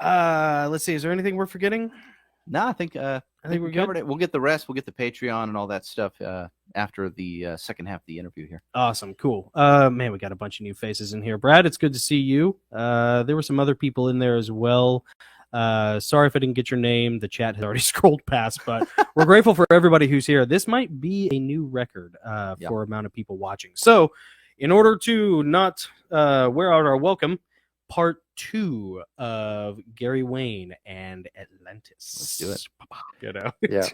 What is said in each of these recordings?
Let's see. Is there anything we're forgetting? No, I think we're covered good. it. We'll get the rest. We'll get the Patreon and all that stuff after the second half of the interview here. Awesome. Cool. Man, we got a bunch of new faces in here. Brad, it's good to see you. There were some other people in there as well. Sorry if I didn't get your name. The chat has already scrolled past, but we're grateful for everybody who's here. This might be a new record for amount of people watching. So in order to not wear out our welcome, part 2 of Gary Wayne and Atlantis. Let's do it. You know? Yeah.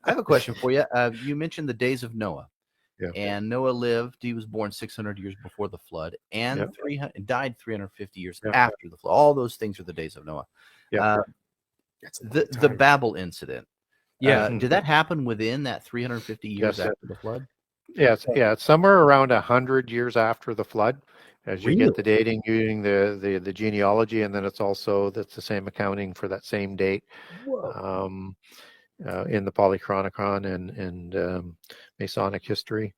I have a question for you. You mentioned the days of Noah. Yeah. And Noah lived. He was born 600 years before the flood, and died 350 years after the flood. All those things are the days of Noah. Yeah. The Babel incident. Yeah. Did that happen within that 350 years after the flood? Yes. Yeah. It's somewhere around 100 years after the flood, as you get the dating using the genealogy, and then that's the same accounting for that same date. In the Polychronicon and Masonic history.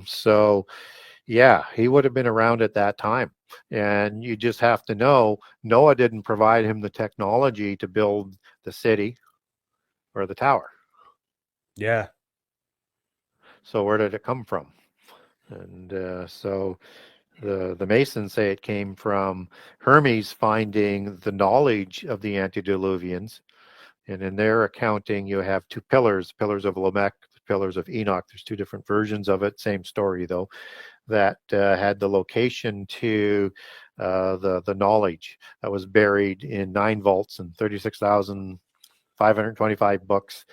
So, yeah, he would have been around at that time. And you just have to know, Noah didn't provide him the technology to build the city or the tower. Yeah. So where did it come from? And so the Masons say it came from Hermes finding the knowledge of the antediluvians. And in their accounting, you have 2 pillars of Lamech, pillars of Enoch. There's 2 different versions of it, same story though, that had the location to the knowledge that was buried in 9 vaults and 36,525 books.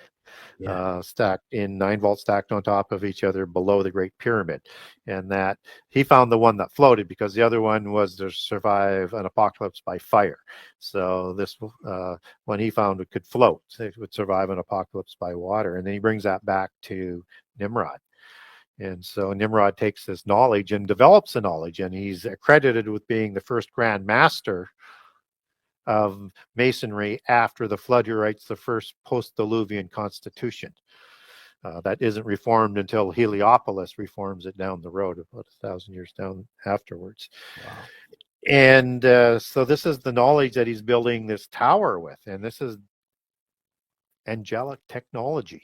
Stacked in 9 vaults, stacked on top of each other below the Great Pyramid. And that he found the one that floated because the other one was to survive an apocalypse by fire. So this one he found it could float. So it would survive an apocalypse by water. And then he brings that back to Nimrod. And so Nimrod takes this knowledge and develops the knowledge, and he's accredited with being the first Grand Master of Masonry after the flood. He writes the first post-Diluvian constitution. That isn't reformed until Heliopolis reforms it down the road, about 1,000 years down afterwards. Wow. And so this is the knowledge that he's building this tower with, and this is angelic technology.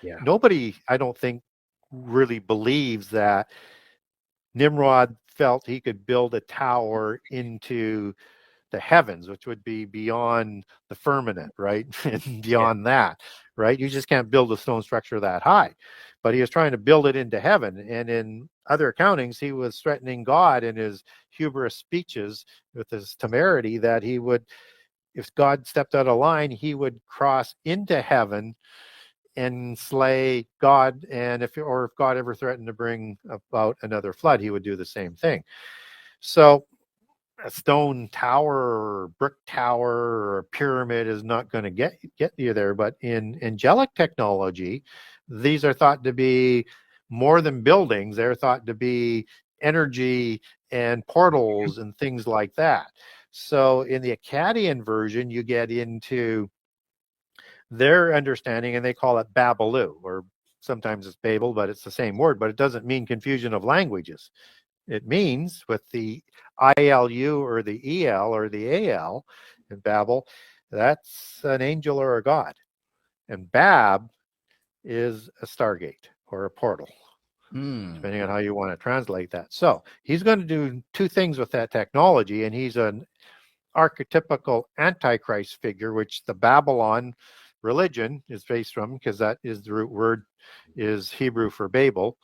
Yeah. Nobody, I don't think, really believes that Nimrod felt he could build a tower into the heavens, which would be beyond the firmament, right? And beyond that, right? You just can't build a stone structure that high. But he was trying to build it into heaven. And in other accountings, he was threatening God in his hubris speeches with his temerity that he would, if God stepped out of line, he would cross into heaven and slay God. And if God ever threatened to bring about another flood, he would do the same thing. So a stone tower or brick tower or a pyramid is not going to get you there. But in angelic technology, these are thought to be more than buildings. They're thought to be energy and portals and things like that. So in the Akkadian version, you get into their understanding, and they call it Babalu, or sometimes it's Babel, but it's the same word, but it doesn't mean confusion of languages. It means with the ILU or the EL or the AL in Babel, that's an angel or a god. And Bab is a stargate or a portal, depending on how you want to translate that. So he's going to do 2 things with that technology, and he's an archetypical Antichrist figure, which the Babylon religion is based from, because that is the root word is Hebrew for Babel.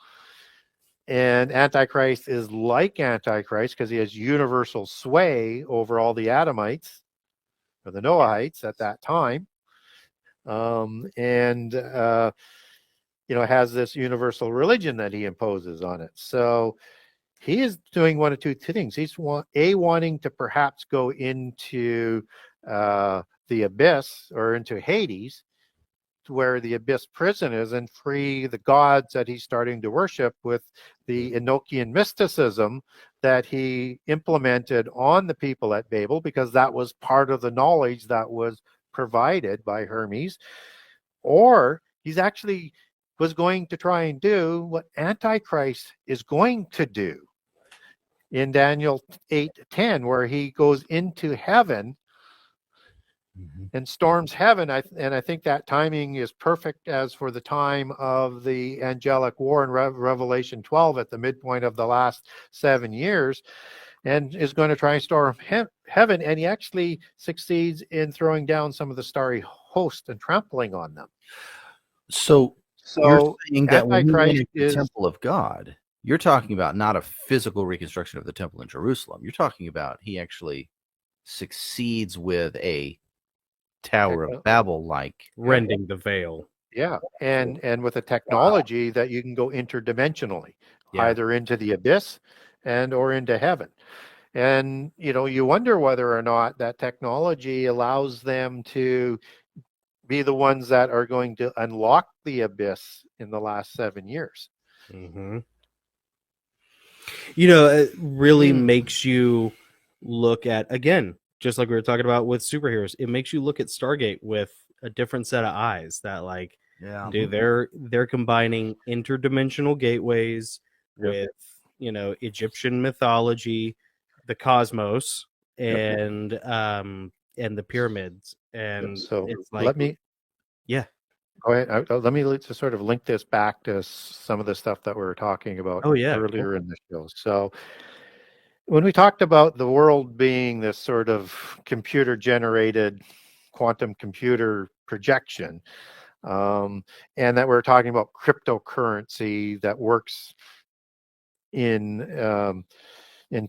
And Antichrist is like Antichrist because he has universal sway over all the Adamites or the Noahites at that time. Has this universal religion that he imposes on it. So he is doing one of two things. He's wanting to perhaps go into the abyss or into Hades, where the abyss prison is, and free the gods that he's starting to worship with the Enochian mysticism that he implemented on the people at Babel, because that was part of the knowledge that was provided by Hermes. Or he's actually was going to try and do what Antichrist is going to do in Daniel 8:10, where he goes into heaven and storms heaven. And I think that timing is perfect as for the time of the angelic war in Revelation 12 at the midpoint of the last 7 years, and is going to try and storm heaven. And he actually succeeds in throwing down some of the starry host and trampling on them. So you're saying that when he went Antichrist into the is temple of God, you're talking about not a physical reconstruction of the temple in Jerusalem. You're talking about he actually succeeds with a Tower of Babel like rending the veil. Yeah, and with a technology that you can go interdimensionally, either into the abyss and or into heaven. And you wonder whether or not that technology allows them to be the ones that are going to unlock the abyss in the last 7 years. Mm-hmm. It really makes you look at, again, just like we were talking about with superheroes, it makes you look at Stargate with a different set of eyes that dude, they're combining interdimensional gateways with Egyptian mythology, the cosmos, and the pyramids. And so it's like, let me go ahead. Let me just sort of link this back to some of the stuff that we were talking about earlier in the show. So when we talked about the world being this sort of computer generated quantum computer projection, and that we're talking about cryptocurrency that works in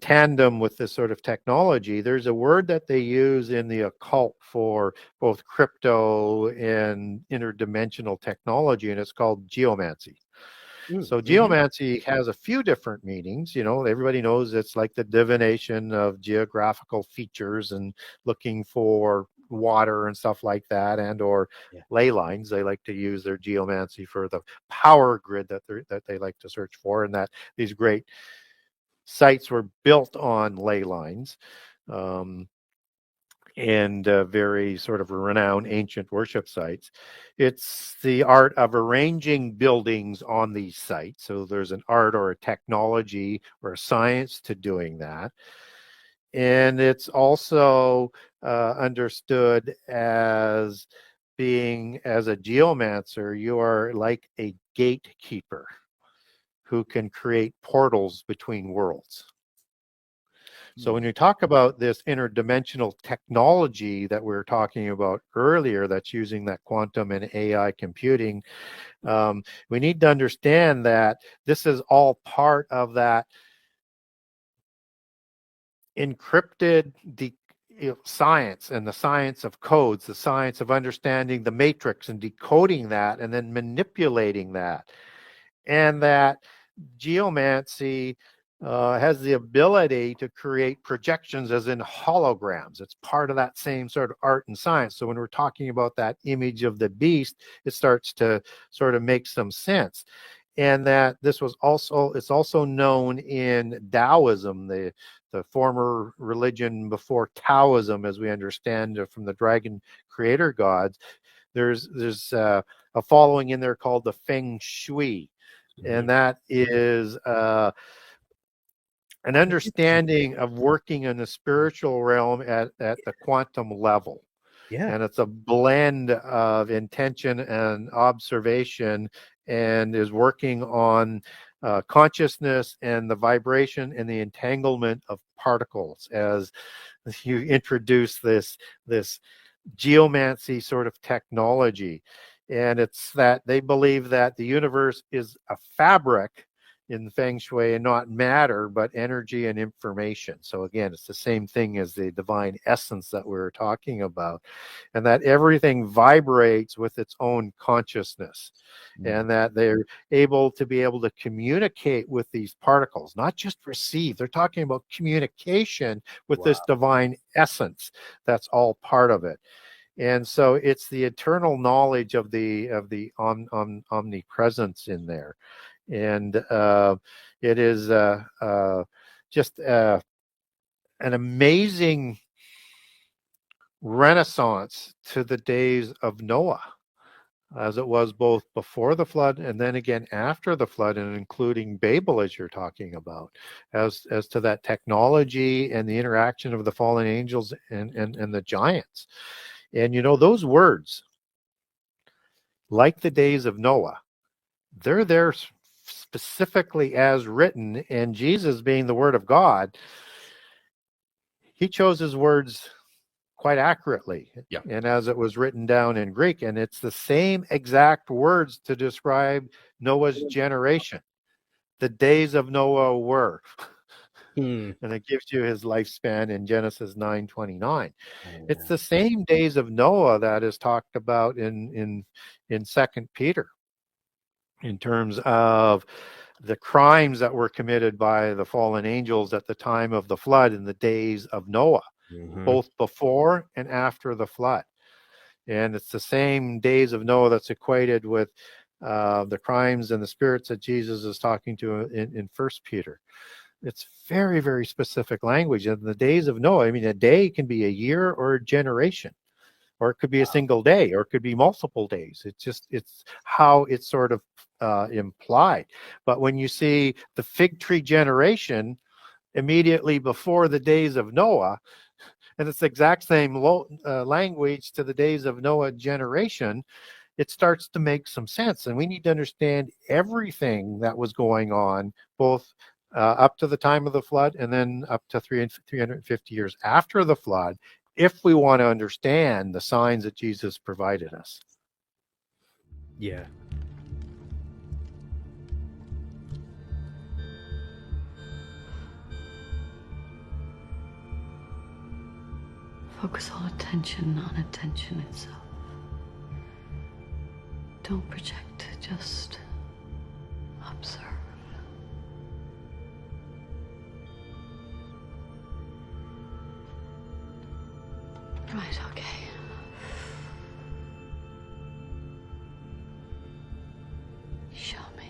tandem with this sort of technology, there's a word that they use in the occult for both crypto and interdimensional technology, and it's called geomancy. So geomancy has a few different meanings. Everybody knows it's like the divination of geographical features and looking for water and stuff like that, and or ley lines. They like to use their geomancy for the power grid that they like to search for, and that these great sites were built on ley lines. And very sort of renowned ancient worship sites. It's the art of arranging buildings on these sites. So there's an art or a technology or a science to doing that. And it's also understood as being, as a geomancer, you are like a gatekeeper who can create portals between worlds. So when you talk about this interdimensional technology that we were talking about earlier, that's using that quantum and AI computing, we need to understand that this is all part of that encrypted science, and the science of codes, the science of understanding the matrix and decoding that and then manipulating that. And that geomancy has the ability to create projections as in holograms. It's part of that same sort of art and science. So when we're talking about that image of the beast, it starts to sort of make some sense. And that this was also, it's also known in Taoism, the former religion before Taoism, as we understand it from the dragon creator gods. There's a following in there called the Feng Shui. And that is an understanding of working in the spiritual realm at the quantum level. And it's a blend of intention and observation, and is working on consciousness and the vibration and the entanglement of particles as you introduce this geomancy sort of technology. And it's that they believe that the universe is a fabric in Feng Shui, and not matter, but energy and information. So again, it's the same thing as the divine essence that we were talking about, and that everything vibrates with its own consciousness, and that they're able to communicate with these particles, not just receive. They're talking about communication with this divine essence. That's all part of it. And so it's the eternal knowledge of the omnipresence in there. And it is just an amazing renaissance to the days of Noah, as it was both before the flood and then again after the flood, and including Babel, as you're talking about, as to that technology and the interaction of the fallen angels and the giants. And those words, like the days of Noah, they're there specifically as written. And Jesus, being the Word of God, he chose his words quite accurately. Yeah. And as it was written down in Greek, and it's the same exact words to describe Noah's generation. The days of Noah were. And it gives you his lifespan in Genesis 9:29. It's the same days of Noah that is talked about in 2 Peter, in terms of the crimes that were committed by the fallen angels at the time of the flood in the days of Noah, both before and after the flood. And it's the same days of Noah that's equated with the crimes and the spirits that Jesus is talking to in 1 Peter. It's very, very specific language. And the days of Noah, I mean, a day can be a year or a generation, or it could be a single day, or it could be multiple days. It's how it's sort of implied. But when you see the fig tree generation immediately before the days of Noah, and it's the exact same language to the days of Noah generation, it starts to make some sense. And we need to understand everything that was going on, both up to the time of the flood and then up to 350 years after the flood, if we want to understand the signs that Jesus provided us. Yeah. Focus all attention on attention itself. Don't project, just observe. Right, okay. Show me.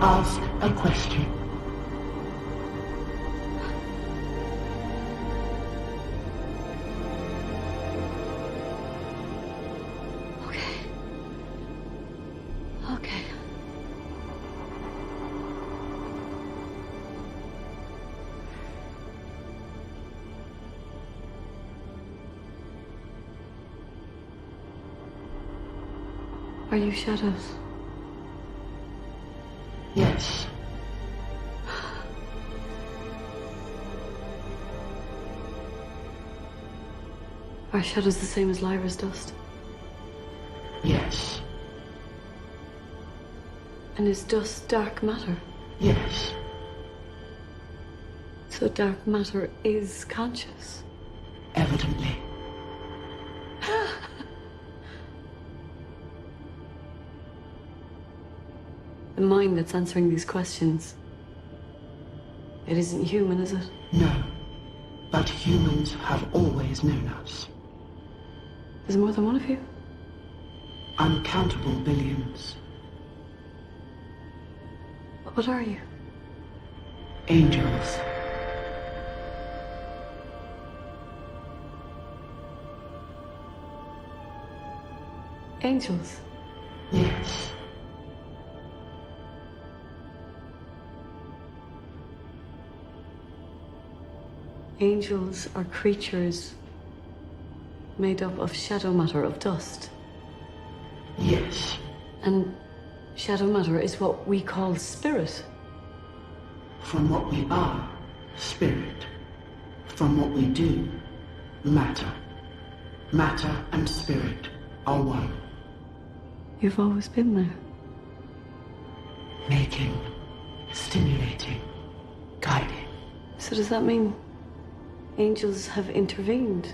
Ask a question. Okay. Are you shadows? Yes. Are shadows the same as Lyra's dust? Yes. And is dust dark matter? Yes. So dark matter is conscious? Evidently. The mind that's answering these questions, it isn't human, is it? No. But humans have always known us. There's more than one of you? Uncountable billions. What are you? Angels. Angels? Yes. Angels are creatures made up of shadow matter, of dust. Yes. And shadow matter is what we call spirit. From what we are, spirit. From what we do, matter. Matter and spirit are one. You've always been there. Making, stimulating, guiding. So does that mean angels have intervened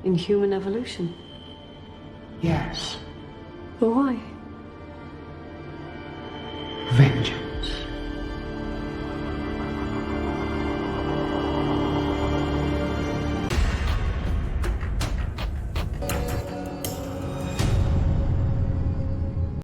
in human evolution? Yes. But why?